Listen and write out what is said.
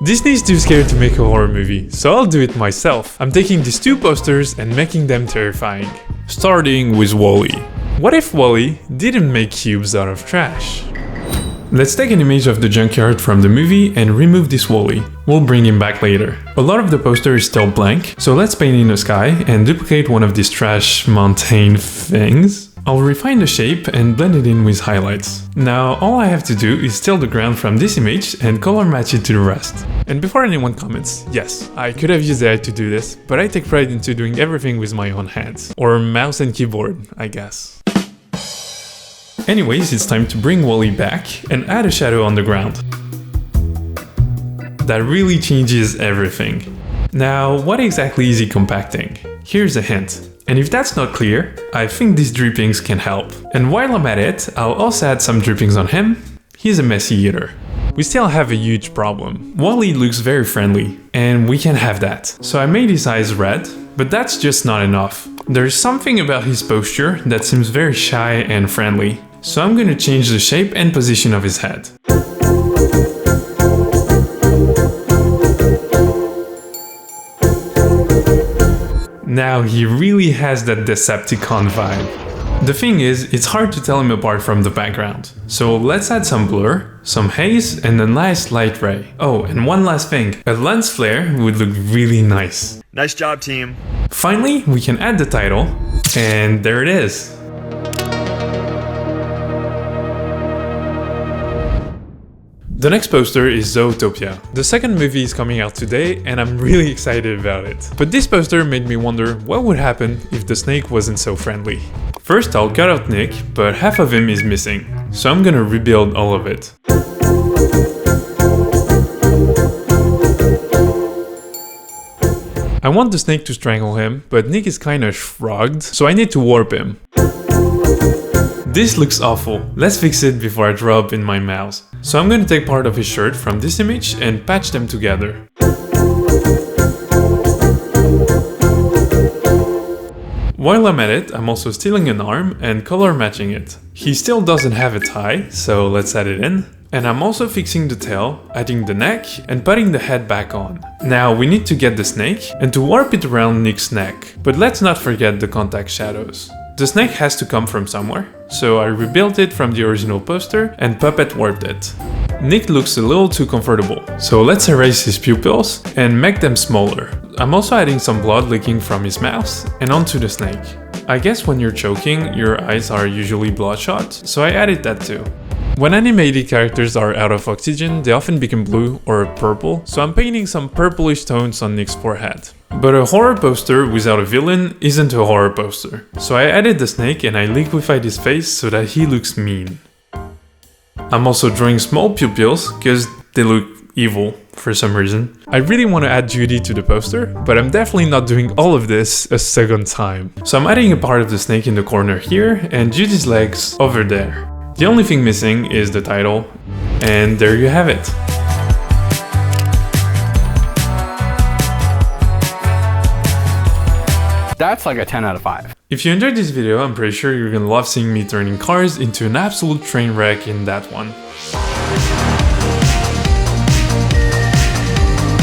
Disney's too scared to make a horror movie, so I'll do it myself. I'm taking these two posters and making them terrifying. Starting with WALL-E. What if WALL-E didn't make cubes out of trash? Let's take an image of the junkyard from the movie and remove this WALL-E. We'll bring him back later. A lot of the poster is still blank, so let's paint in the sky and duplicate one of these trash mountain things. I'll refine the shape and blend it in with highlights. Now all I have to do is steal the ground from this image and color match it to the rest. And before anyone comments, yes, I could have used AI to do this, but I take pride into doing everything with my own hands. Or mouse and keyboard, I guess. Anyways, it's time to bring WALL-E back and add a shadow on the ground. That really changes everything. Now, what exactly is he compacting? Here's a hint. And if that's not clear, I think these drippings can help. And while I'm at it, I'll also add some drippings on him. He's a messy eater. We still have a huge problem. WALL-E looks very friendly, and we can have that. So I made his eyes red, but that's just not enough. There's something about his posture that seems very shy and friendly. So I'm gonna change the shape and position of his head. Now he really has that Decepticon vibe. The thing is, it's hard to tell him apart from the background. So let's add some blur, some haze, and a nice light ray. Oh, and one last thing, a lens flare would look really nice. Nice job, team. Finally, we can add the title, and there it is. The next poster is Zootopia. The second movie is coming out today and I'm really excited about it. But this poster made me wonder what would happen if the snake wasn't so friendly. First I'll cut out Nick, but half of him is missing, so I'm gonna rebuild all of it. I want the snake to strangle him, but Nick is kinda shrugged, so I need to warp him. This looks awful. Let's fix it before I draw up in my mouse. So I'm gonna take part of his shirt from this image and patch them together. While I'm at it, I'm also stealing an arm and color matching it. He still doesn't have a tie, so let's add it in. And I'm also fixing the tail, adding the neck and putting the head back on. Now we need to get the snake and to warp it around Nick's neck. But let's not forget the contact shadows. The snake has to come from somewhere, so I rebuilt it from the original poster and puppet warped it. Nick looks a little too comfortable, so let's erase his pupils and make them smaller. I'm also adding some blood leaking from his mouth and onto the snake. I guess when you're choking, your eyes are usually bloodshot, so I added that too. When animated characters are out of oxygen, they often become blue or purple, so I'm painting some purplish tones on Nick's forehead. But a horror poster without a villain isn't a horror poster. So I added the snake and I liquefied his face so that he looks mean. I'm also drawing small pupils because they look evil for some reason. I really want to add Judy to the poster, but I'm definitely not doing all of this a second time. So I'm adding a part of the snake in the corner here and Judy's legs over there. The only thing missing is the title, and there you have it. That's like a 10 out of 5. If you enjoyed this video, I'm pretty sure you're gonna love seeing me turning cars into an absolute train wreck in that one.